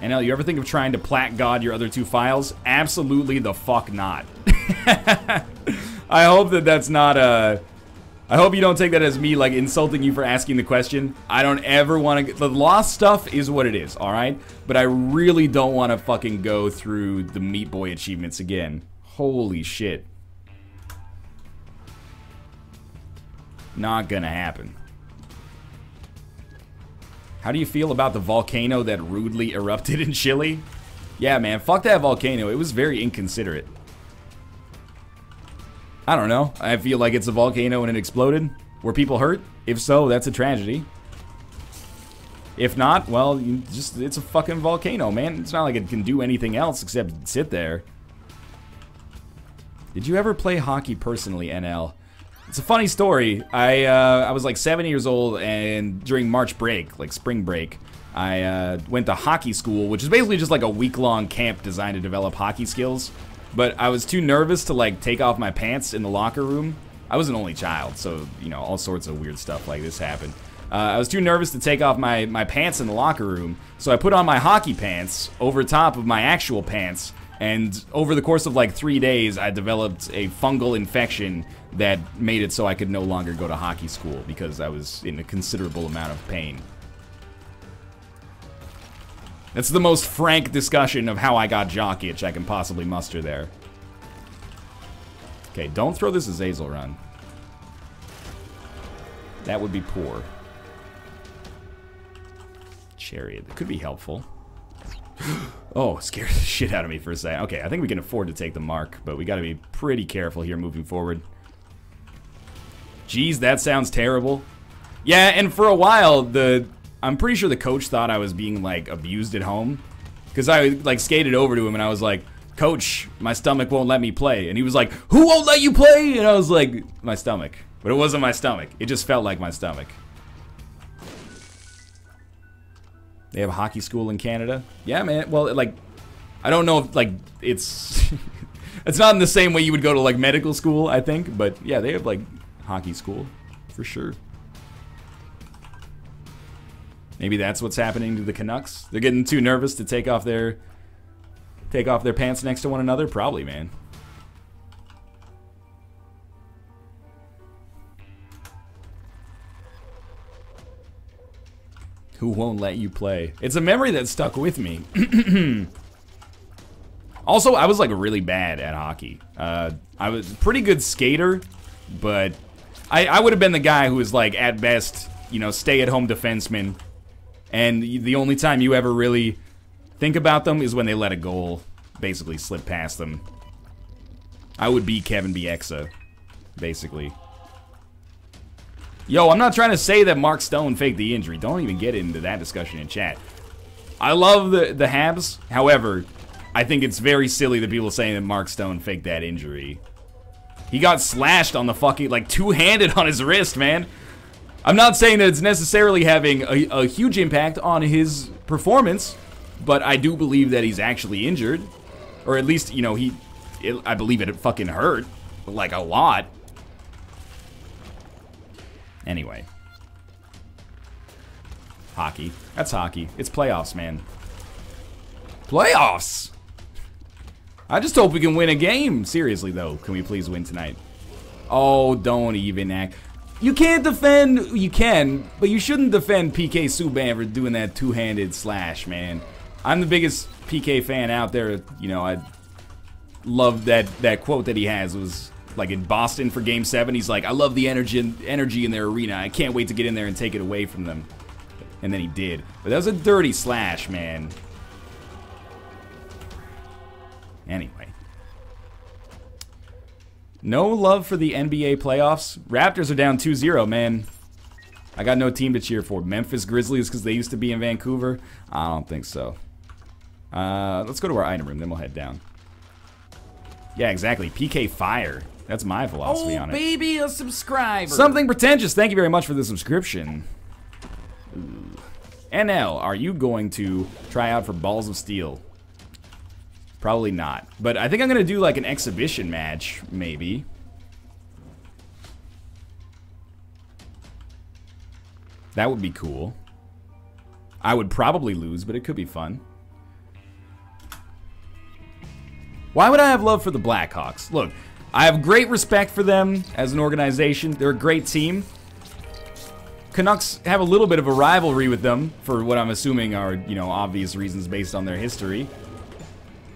NL, you ever think of trying to plat God your other two files? Absolutely the fuck not. I hope that that's not I hope you don't take that as me, like, insulting you for asking the question. I don't ever want to... The lost stuff is what it is, alright? But I really don't want to fucking go through the Meat Boy achievements again. Holy shit. Not gonna happen. How do you feel about the volcano that rudely erupted in Chile? Yeah, man, fuck that volcano. It was very inconsiderate. I don't know. I feel like it's a volcano and it exploded. Were people hurt? If so, that's a tragedy. If not, well, it's a fucking volcano, man. It's not like it can do anything else except sit there. Did you ever play hockey personally, NL? It's a funny story. I was like 7 years old, and during March break, like spring break, I went to hockey school, which is basically just like a week-long camp designed to develop hockey skills. But I was too nervous to, like, take off my pants in the locker room. I was an only child, so, you know, all sorts of weird stuff like this happened. I was too nervous to take off my pants in the locker room, so I put on my hockey pants over top of my actual pants, and over the course of, like, 3 days, I developed a fungal infection that made it so I could no longer go to hockey school because I was in a considerable amount of pain. That's the most frank discussion of how I got jock itch I can possibly muster there. Okay, don't throw this Azazel run. That would be poor. Chariot. That could be helpful. Oh, scared the shit out of me for a second. Okay, I think we can afford to take the mark, but we gotta be pretty careful here moving forward. Jeez, that sounds terrible. Yeah, and for a while, I'm pretty sure the coach thought I was being, like, abused at home. Because I, like, skated over to him and I was like, Coach, my stomach won't let me play. And he was like, who won't let you play? And I was like, my stomach. But it wasn't my stomach. It just felt like my stomach. They have a hockey school in Canada? Yeah, man. Well, like, I don't know if, like, it's... it's not in the same way you would go to, like, medical school, I think. But, yeah, they have, like, hockey school. For sure. Maybe that's what's happening to the Canucks. They're getting too nervous to take off their pants next to one another. Probably, man. Who won't let you play? It's a memory that stuck with me. Also, I was like really bad at hockey. I was a pretty good skater, but I would have been the guy who was like at best, you know, stay-at-home defenseman. And the only time you ever really think about them is when they let a goal basically slip past them. I would be Kevin Bieksa, basically. Yo, I'm not trying to say that Mark Stone faked the injury. Don't even get into that discussion in chat. I love the Habs. However, I think it's very silly that people are saying that Mark Stone faked that injury. He got slashed on the fucking, like, two-handed on his wrist, man. I'm not saying that it's necessarily having a huge impact on his performance, but I do believe that he's actually injured. Or at least, you know, I believe it fucking hurt. Like, a lot. Anyway. Hockey. That's hockey. It's playoffs, man. Playoffs! I just hope we can win a game. Seriously, though. Can we please win tonight? Oh, don't even act. You can't defend... You can, but you shouldn't defend PK Subban for doing that two-handed slash, man. I'm the biggest PK fan out there. You know, I love that quote that he has. It was... like in Boston for Game 7, he's like, I love the energy in their arena. I can't wait to get in there and take it away from them. And then he did. But that was a dirty slash, man. Anyway. No love for the NBA playoffs. Raptors are down 2-0, man. I got no team to cheer for. Memphis Grizzlies because they used to be in Vancouver? I don't think so. Let's go to our item room, then we'll head down. Yeah, exactly. PK Fire. That's my philosophy on it. Oh, baby, a subscriber. Something pretentious. Thank you very much for the subscription. Ooh. NL, are you going to try out for Balls of Steel? Probably not. But I think I'm going to do like an exhibition match, maybe. That would be cool. I would probably lose, but it could be fun. Why would I have love for the Blackhawks? Look, I have great respect for them as an organization. They're a great team. Canucks have a little bit of a rivalry with them for what I'm assuming are, you know, obvious reasons based on their history.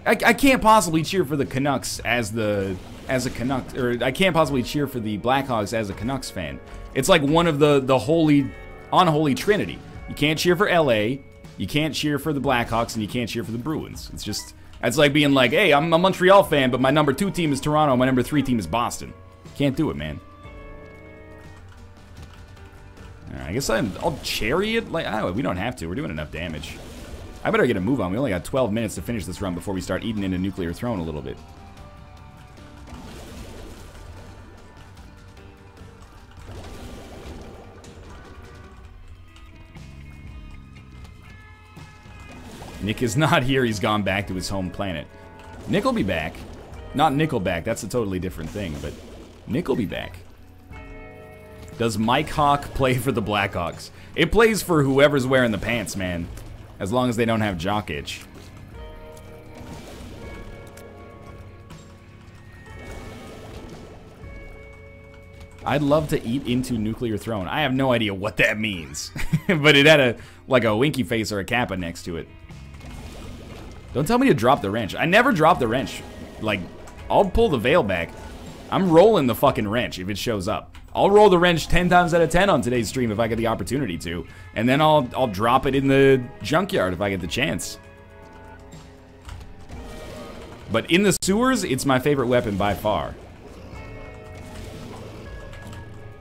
I can't possibly cheer for the Canucks as a Canucks, or I can't possibly cheer for the Blackhawks as a Canucks fan. It's like one of the holy, unholy trinity. You can't cheer for LA, you can't cheer for the Blackhawks, and you can't cheer for the Bruins. It's just... That's like being like, hey, I'm a Montreal fan, but my number 2 team is Toronto, my number 3 team is Boston. Can't do it, man. Alright, I guess I'll chariot. Like, oh, we don't have to. We're doing enough damage. I better get a move on. We only got 12 minutes to finish this run before we start eating into Nuclear Throne a little bit. Nick is not here. He's gone back to his home planet. Nick will be back. Not Nickelback. That's a totally different thing, but Nick will be back. Does Mike Hawk play for the Blackhawks? It plays for whoever's wearing the pants, man. As long as they don't have jock itch. I'd love to eat into Nuclear Throne. I have no idea what that means. But it had like a winky face or a kappa next to it. Don't tell me to drop the wrench. I never drop the wrench. Like, I'll pull the veil back. I'm rolling the fucking wrench if it shows up. I'll roll the wrench 10 times out of 10 on today's stream if I get the opportunity to. And then I'll drop it in the junkyard if I get the chance. But in the sewers, it's my favorite weapon by far.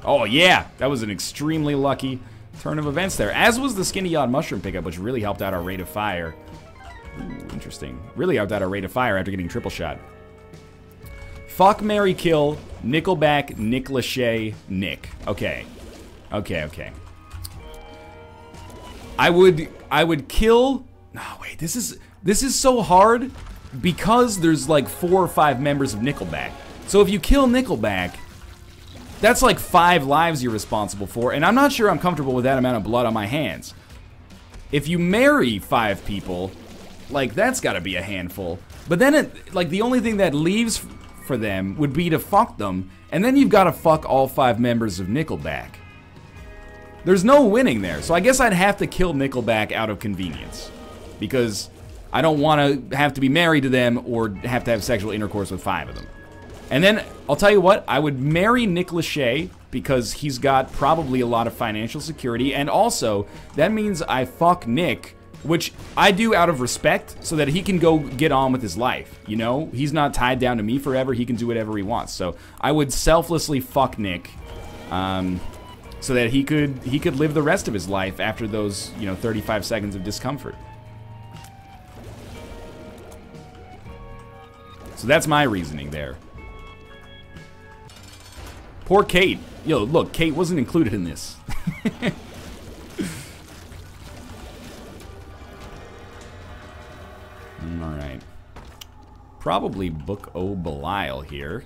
Oh yeah, that was an extremely lucky turn of events there. As was the Skinny Yod Mushroom pickup, which really helped out our rate of fire. Ooh, interesting. Really helped out our rate of fire after getting triple shot. Fuck, marry, kill, Nickelback, Nick Lachey, Nick. Okay. Okay. I would kill... No, wait, this is so hard because there's like 4 or 5 members of Nickelback. So if you kill Nickelback, that's like 5 lives you're responsible for, and I'm not sure I'm comfortable with that amount of blood on my hands. If you marry 5 people, like, that's gotta be a handful. But then, like, the only thing that leaves for them would be to fuck them, and then you've gotta fuck all 5 members of Nickelback. There's no winning there, so I guess I'd have to kill Nickelback out of convenience. Because I don't want to have to be married to them or have to have sexual intercourse with 5 of them. And then, I'll tell you what, I would marry Nick Lachey because he's got probably a lot of financial security, and also, that means I fuck Nick, which I do out of respect so that he can go get on with his life, you know? He's not tied down to me forever, he can do whatever he wants. So, I would selflessly fuck Nick, so that he could live the rest of his life after those, 35 seconds of discomfort. So that's my reasoning there. Poor Kate. Yo, look, Kate wasn't included in this. Alright. Probably Book O' Belial here.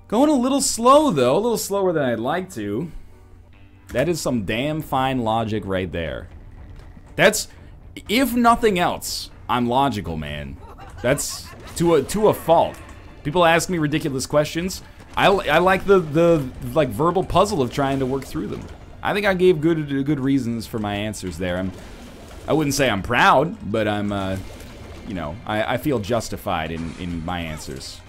Going a little slow, though. A little slower than I'd like to. That is some damn fine logic right there. That's... If nothing else, I'm logical, man. That's to a fault. People ask me ridiculous questions. I like the verbal puzzle of trying to work through them. I think I gave good reasons for my answers there. I wouldn't say I'm proud, but I'm I feel justified in my answers.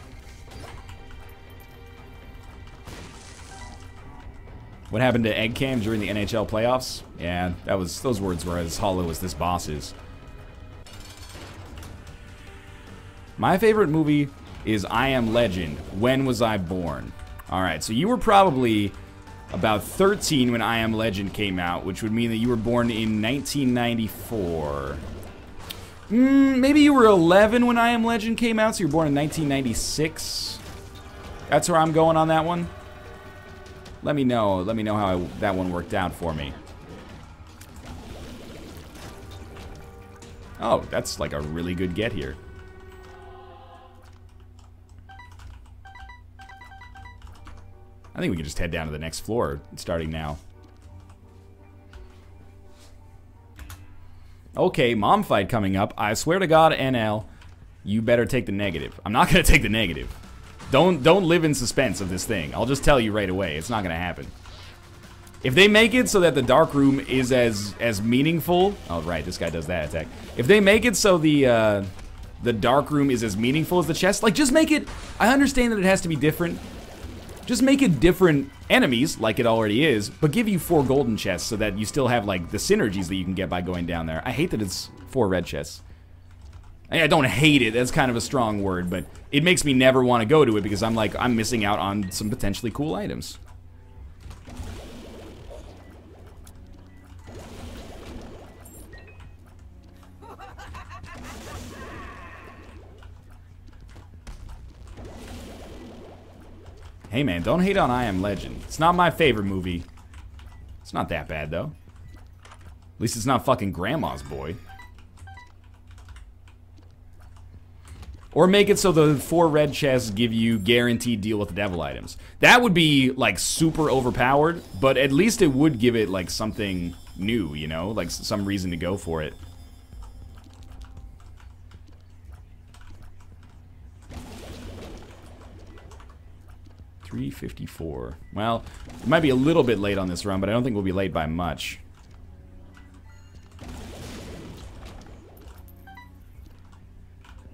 What happened to Egg Cam during the NHL playoffs? Yeah, those words were as hollow as this boss is. My favorite movie is I Am Legend. When was I born? Alright, so you were probably about 13 when I Am Legend came out, which would mean that you were born in 1994. Maybe you were 11 when I Am Legend came out, so you were born in 1996. That's where I'm going on that one. Let me know how that one worked out for me. Oh, that's like a really good get here. I think we can just head down to the next floor, starting now. Okay, mom fight coming up. I swear to God, NL, you better take the negative. I'm not gonna take the negative. Don't live in suspense of this thing. I'll just tell you right away. It's not gonna happen. If they make it so that the dark room is as meaningful... Oh, right, this guy does that attack. If they make it so the dark room is as meaningful as the chest, like, just make it... I understand that it has to be different. Just make it different enemies, like it already is, but give you 4 golden chests so that you still have, like, the synergies that you can get by going down there. I hate that it's 4 red chests. I don't hate it, that's kind of a strong word, but it makes me never want to go to it because I'm like, I'm missing out on some potentially cool items. Hey man, don't hate on I Am Legend. It's not my favorite movie. It's not that bad though. At least it's not fucking Grandma's Boy. Or make it so the 4 red chests give you guaranteed deal with the devil items. That would be like super overpowered, but at least it would give it like something new, you know? Like some reason to go for it. $354. Well, it might be a little bit late on this run, but I don't think we'll be late by much.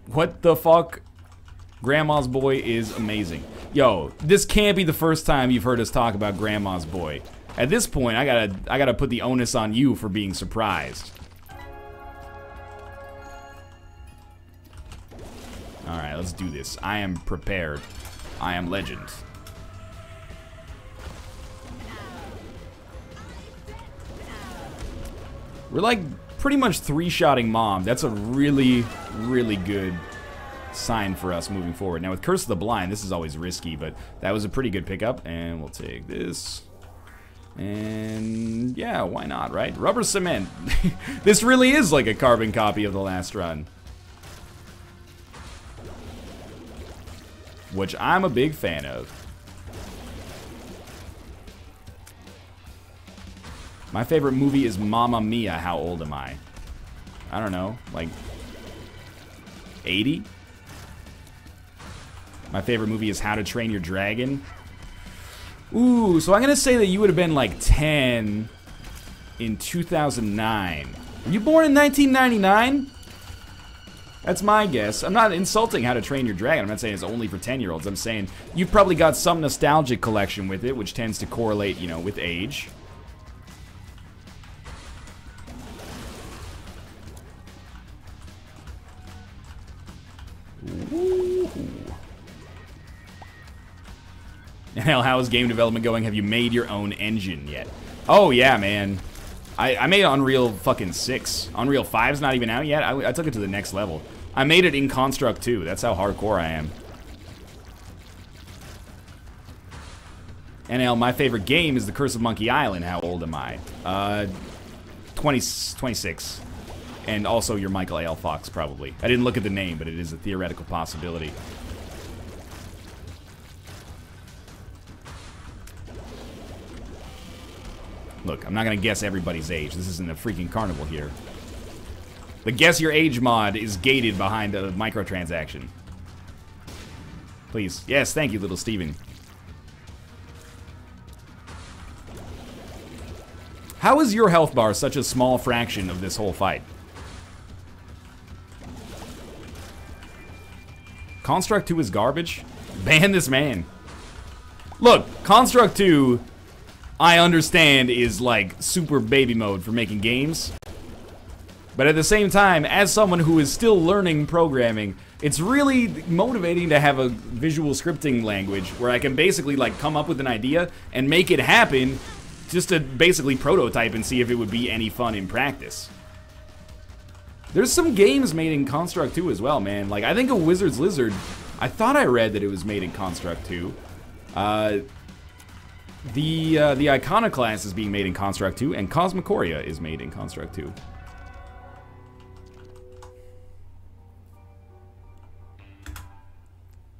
What the fuck? Grandma's Boy is amazing. Yo, this can't be the first time you've heard us talk about Grandma's Boy. At this point, I gotta put the onus on you for being surprised. Alright, let's do this. I am prepared. I am legend. We're like pretty much three-shotting Mom. That's a really, really good sign for us moving forward. Now with Curse of the Blind, this is always risky, but that was a pretty good pickup. And we'll take this. And yeah, why not, right? Rubber Cement. This really is like a carbon copy of the last run. Which I'm a big fan of. My favorite movie is Mamma Mia. How old am I? I don't know, like 80? My favorite movie is How to Train Your Dragon. Ooh, so I'm gonna say that you would have been like 10 in 2009. Were you born in 1999? That's my guess. I'm not insulting How to Train Your Dragon. I'm not saying it's only for 10-year-olds. I'm saying you've probably got some nostalgic collection with it, which tends to correlate, you know, with age. Ooh. Hell, how is game development going? Have you made your own engine yet? Oh yeah, man. I made Unreal fucking 6. Unreal 5's not even out yet. I took it to the next level. I made it in Construct 2. That's how hardcore I am. NL, my favorite game is The Curse of Monkey Island. How old am I? 26. And also you're Michael A. L. Fox, probably. I didn't look at the name, but it is a theoretical possibility. Look, I'm not gonna guess everybody's age. This isn't a freaking carnival here. The guess your age mod is gated behind a microtransaction. Please. Yes, thank you, little Steven. How is your health bar such a small fraction of this whole fight? Construct 2 is garbage? Ban this man. Look, Construct 2, I understand, is like super baby mode for making games. But at the same time, as someone who is still learning programming, it's really motivating to have a visual scripting language where I can basically like come up with an idea and make it happen just to basically prototype and see if it would be any fun in practice. There's some games made in Construct 2 as well, man. Like, I think a Wizard's Lizard, I thought I read that it was made in Construct 2. The Iconoclast is being made in Construct 2, and Cosmicoria is made in Construct 2.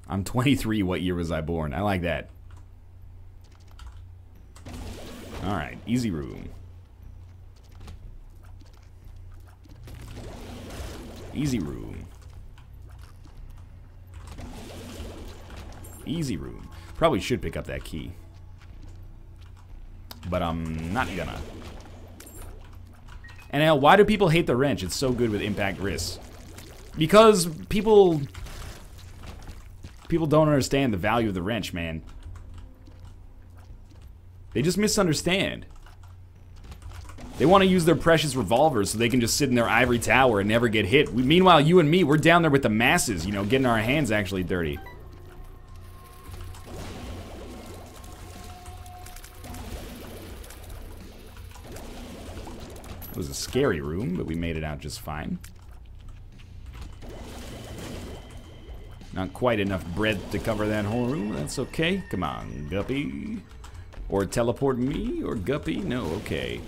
I'm 23, what year was I born? I like that. Alright, easy room. Easy room. Easy room. Probably should pick up that key. But I'm not gonna. NL, why do people hate the wrench? It's so good with impact risks. Because people don't understand the value of the wrench, man. They just misunderstand. They want to use their precious revolvers so they can just sit in their ivory tower and never get hit. Meanwhile, you and me, we're down there with the masses, you know, getting our hands actually dirty. It was a scary room, but we made it out just fine. Not quite enough breadth to cover that whole room. That's okay. Come on, Guppy. Or teleport me, or Guppy. No, okay.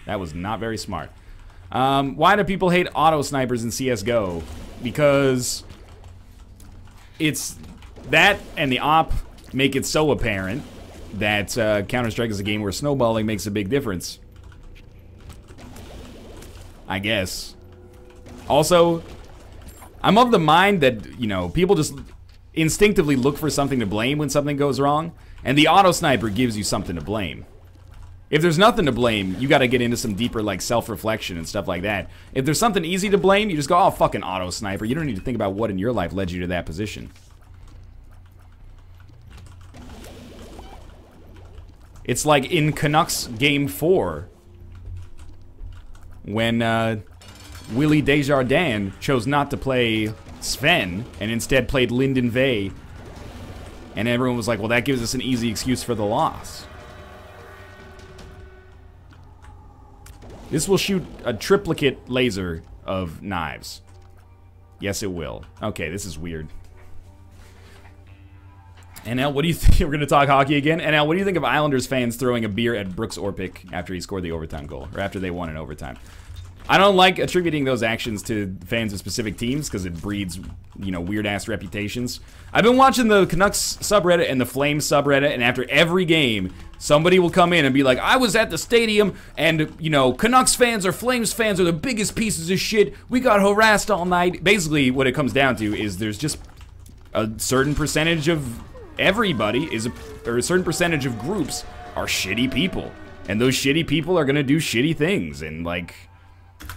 That was not very smart. Why do people hate auto snipers in CSGO? Because it's that and the op make it so apparent that Counter-Strike is a game where snowballing makes a big difference. I guess. Also, I'm of the mind that, you know, people just instinctively look for something to blame when something goes wrong, and the auto sniper gives you something to blame. If there's nothing to blame, you gotta get into some deeper, like, self-reflection and stuff like that. If there's something easy to blame, you just go, oh, fucking auto-sniper. You don't need to think about what in your life led you to that position. It's like in Canucks Game 4, when Willie Desjardins chose not to play Sven and instead played Lyndon Vey, and everyone was like, well, that gives us an easy excuse for the loss. This will shoot a triplicate laser of knives. Yes, it will. Okay, this is weird. NL, what do you think? We're going to talk hockey again. NL, what do you think of Islanders fans throwing a beer at Brooks Orpik after he scored the overtime goal, or after they won in overtime? I don't like attributing those actions to fans of specific teams because it breeds, you know, weird-ass reputations. I've been watching the Canucks subreddit and the Flames subreddit, and after every game, somebody will come in and be like, I was at the stadium, and, you know, Canucks fans or Flames fans are the biggest pieces of shit. We got harassed all night. Basically, what it comes down to is there's just a certain percentage of everybody or a certain percentage of groups are shitty people. And those shitty people are gonna do shitty things, and, like,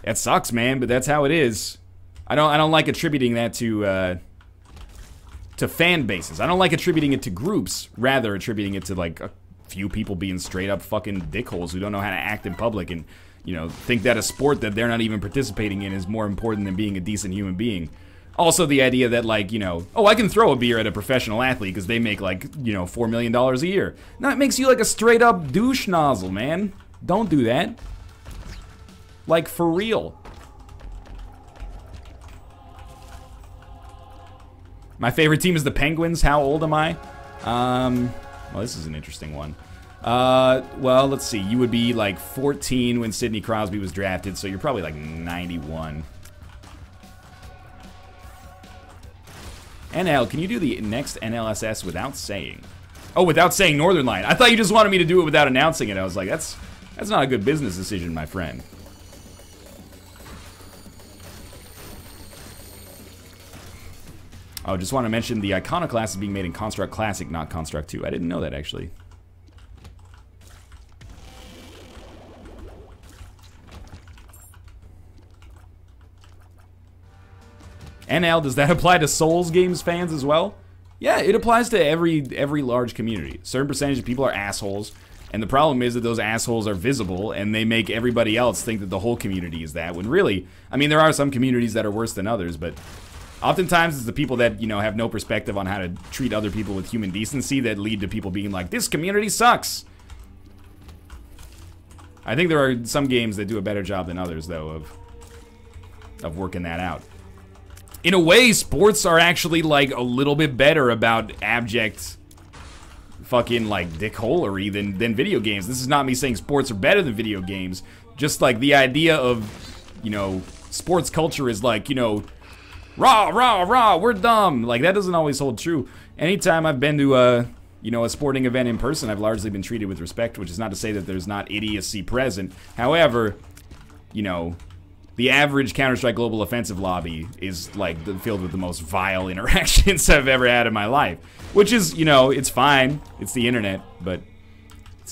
that sucks, man, but that's how it is. I don't like attributing that to fan bases. I don't like attributing it to groups, rather attributing it to, like, a few people being straight up fucking dickholes who don't know how to act in public and, you know, think that a sport that they're not even participating in is more important than being a decent human being. Also, the idea that, like, you know, oh, I can throw a beer at a professional athlete because they make, like, you know, $4 million a year. No, it makes you like a straight up douche nozzle, man. Don't do that. Like, for real. My favorite team is the Penguins. How old am I? Well, this is an interesting one. Well, let's see. You would be, like, 14 when Sidney Crosby was drafted, so you're probably, like, 91. NL, can you do the next NLSS without saying? Oh, without saying Northern Line. I thought you just wanted me to do it without announcing it. I was like, that's not a good business decision, my friend. Oh, just want to mention the Iconoclast is being made in Construct Classic, not Construct 2. I didn't know that, actually. NL, does that apply to Souls games fans as well? Yeah, it applies to every large community. A certain percentage of people are assholes, and the problem is that those assholes are visible, and they make everybody else think that the whole community is that, when really, I mean, there are some communities that are worse than others, but oftentimes it's the people that, you know, have no perspective on how to treat other people with human decency that lead to people being like, this community sucks. I think there are some games that do a better job than others, though, of working that out. In a way, sports are actually, like, a little bit better about abject fucking, like, dickholery than video games. This is not me saying sports are better than video games. Just, like, the idea of, you know, sports culture is like, you know, rah, rah, rah, we're dumb. Like, that doesn't always hold true. Anytime I've been to you know, a sporting event in person, I've largely been treated with respect, which is not to say that there's not idiocy present. However, you know, the average Counter-Strike Global Offensive lobby is, like, filled with the most vile interactions I've ever had in my life. Which is, you know, it's fine. It's the internet, but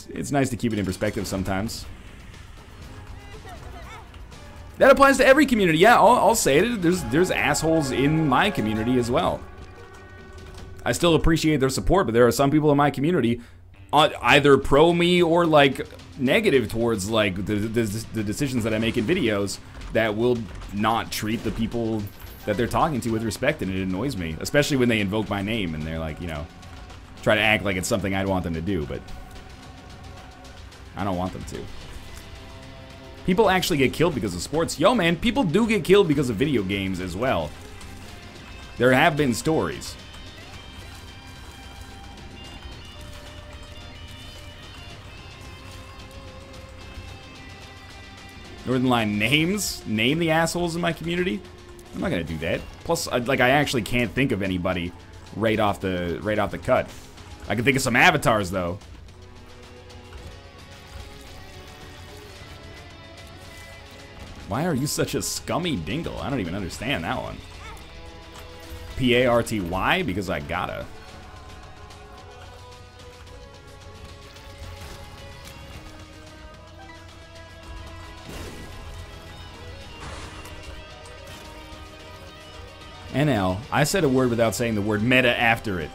it's nice to keep it in perspective sometimes. That applies to every community. Yeah, I'll say it. There's assholes in my community as well. I still appreciate their support, but there are some people in my community either pro me or, like, negative towards, like, the decisions that I make in videos that will not treat the people that they're talking to with respect, and it annoys me. Especially when they invoke my name and they're like, you know, try to act like it's something I'd want them to do, but I don't want them to. People actually get killed because of sports. Yo, man, people do get killed because of video games as well. There have been stories. Northern Line names? Name the assholes in my community? I'm not gonna do that. Plus, like, I actually can't think of anybody right off the cut. I can think of some avatars, though. Why are you such a scummy dingle? I don't even understand that one. P-A-R-T-Y? Because I gotta. NL. I said a word without saying the word meta after it.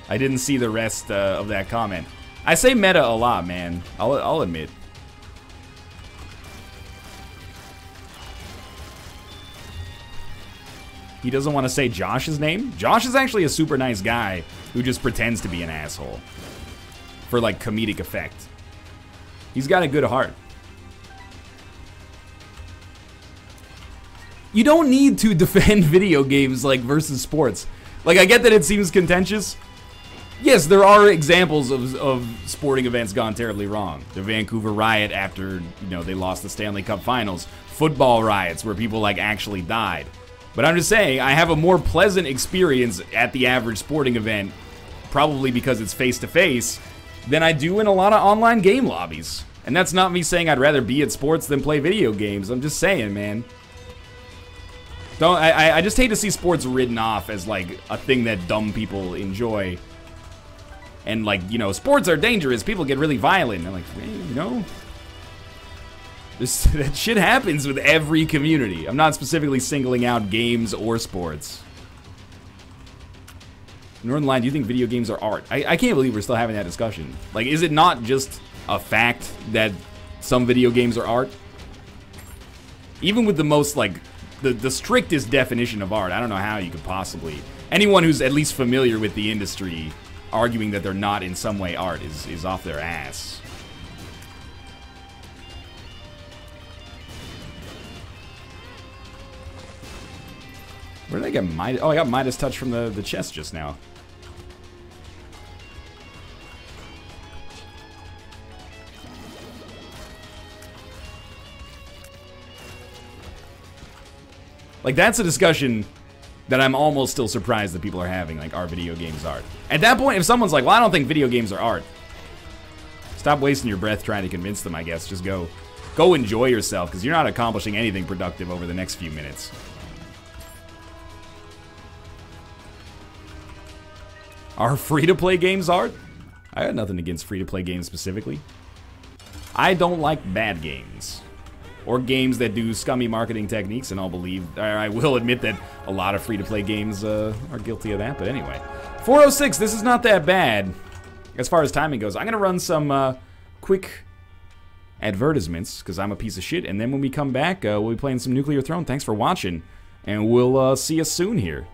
I didn't see the rest of that comment. I say meta a lot, man. I'll admit. He doesn't want to say Josh's name. Josh is actually a super nice guy who just pretends to be an asshole for like comedic effect. He's got a good heart. You don't need to defend video games like versus sports. Like, I get that it seems contentious. Yes, there are examples of sporting events gone terribly wrong. The Vancouver riot after, you know, they lost the Stanley Cup Finals. Football riots where people like actually died. But I'm just saying, I have a more pleasant experience at the average sporting event, probably because it's face-to-face, than I do in a lot of online game lobbies. And that's not me saying I'd rather be at sports than play video games. I'm just saying, man. I just hate to see sports written off as like a thing that dumb people enjoy. And like, you know, sports are dangerous. People get really violent. I'm like, you know, that shit happens with every community. I'm not specifically singling out games or sports. Northern Line, do you think video games are art? I can't believe we're still having that discussion. Like, is it not just a fact that some video games are art? Even with the most, like, the strictest definition of art, I don't know how you could possibly... Anyone who's at least familiar with the industry arguing that they're not in some way art is off their ass. Where did I get Midas? Oh, I got Midas Touch from the chest just now. Like, that's a discussion that I'm almost still surprised that people are having. Like, are video games art? At that point, if someone's like, well, I don't think video games are art, stop wasting your breath trying to convince them, I guess. Just go enjoy yourself, because you're not accomplishing anything productive over the next few minutes. Are free-to-play games art? I got nothing against free-to-play games specifically. I don't like bad games. Or games that do scummy marketing techniques, and I will admit that a lot of free-to-play games are guilty of that, but anyway. 406, this is not that bad as far as timing goes. I'm going to run some quick advertisements, because I'm a piece of shit, and then when we come back, we'll be playing some Nuclear Throne. Thanks for watching, and we'll see you soon here.